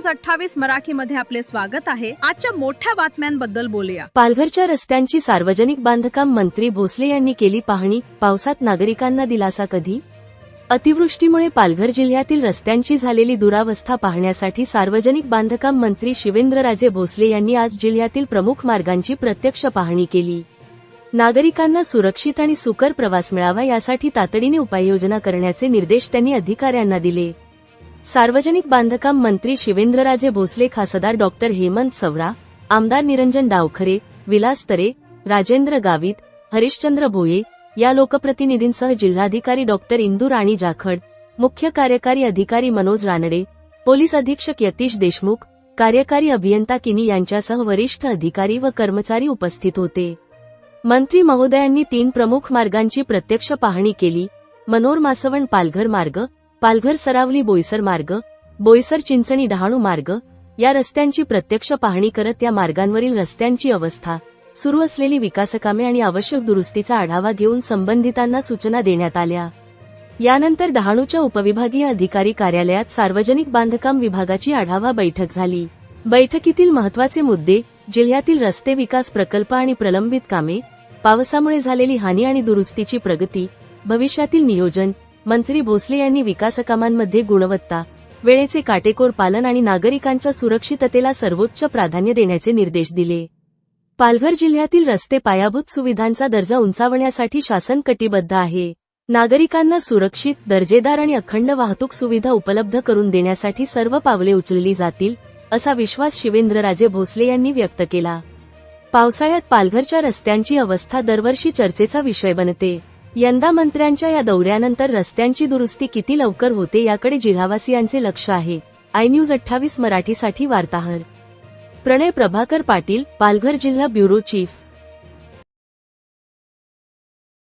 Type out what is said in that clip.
28 मराठीमध्ये आपले स्वागत आहे। आजच्या मोठ्या बातम्यांबद्दल बोलूया। पालघरच्या रस्त्यांची सार्वजनिक बांधकाम मंत्री भोसले यांनी केली पाहणी। पावसात नागरिकांना दिलासा कधी? अतिवृष्टीमुळे पालघर जिल्ह्यातील रस्त्यांची झालेली दुरावस्था पाहण्यासाठी सार्वजनिक बांधकाम मंत्री शिवेंद्रराजे भोसले यांनी आज जिल्ह्यातील प्रमुख मार्गांची प्रत्यक्ष पाहणी केली। नागरिकांना सुरक्षित आणि सुकर प्रवास मिळावा यासाठी तातडीने उपाययोजना करण्याचे निर्देश त्यांनी अधिकाऱ्यांना दिले। सार्वजनिक बांधकाम मंत्री शिवेंद्रराजे भोसले खासदार डॉक्टर हेमंत सवरा, आमदार निरंजन डावखरे, विलास तरे, राजेंद्र गावित, हरिश्चंद्र भोये या लोकप्रतिनिधींसह जिल्हाधिकारी डॉक्टर इंदू राणी जाखड, मुख्य कार्यकारी अधिकारी मनोज रानडे, पोलीस अधीक्षक यतीश देशमुख, कार्यकारी अभियंता किनी यांच्यासह वरिष्ठ अधिकारी व कर्मचारी उपस्थित होते। मंत्री महोदयांनी 3 प्रमुख मार्गांची प्रत्यक्ष पाहणी केली। मनोर मासवण पालघर मार्ग, पालघर सरावली बोईसर मार्ग, बोईसर चिंचणी डहाणू मार्ग या रस्त्यांची प्रत्यक्ष पाहणी करत या मार्गांवरील रस्त्यांची अवस्था, सुरू असलेली विकासकामे आणि आवश्यक दुरुस्तीचा आढावा घेऊन संबंधितांना सूचना देण्यात आल्या। यानंतर डहाणूच्या उपविभागीय अधिकारी कार्यालयात सार्वजनिक बांधकाम विभागाची आढावा बैठक झाली। बैठकीतील महत्त्वाचे मुद्दे जिल्ह्यातील रस्ते विकास प्रकल्प आणि प्रलंबित कामे, पावसामुळे झालेली हानी आणि दुरुस्तीची प्रगती, भविष्यातील नियोजन। मंत्री भोसले यांनी विकासकामांमध्ये गुणवत्ता, वेळेचे काटेकोर पालन आणि नागरिकांच्या सुरक्षिततेला सर्वोच्च प्राधान्य देण्याचे निर्देश दिले। पालघर जिल्ह्यातील रस्ते पायाभूत सुविधांचा दर्जा उंचावण्यासाठी शासन कटिबद्ध आहे। नागरिकांना सुरक्षित, दर्जेदार आणि अखंड वाहतूक सुविधा उपलब्ध करून देण्यासाठी सर्व पावले उचलली जातील, असा विश्वास शिवेंद्रराजे भोसले यांनी व्यक्त केला। पावसाळ्यात पालघरच्या रस्त्यांची अवस्था दरवर्षी चर्चेचा विषय बनते। यंदा मंत्र्यांच्या या दौऱ्यानंतर रस्त्यांची दुरुस्ती किती लवकर होते याकडे जिल्हावासियांचे लक्ष आहे। आय न्यूज 28 मराठीसाठी वार्ताहर प्रणय प्रभाकर पाटील, पालघर जिल्हा ब्युरो चीफ।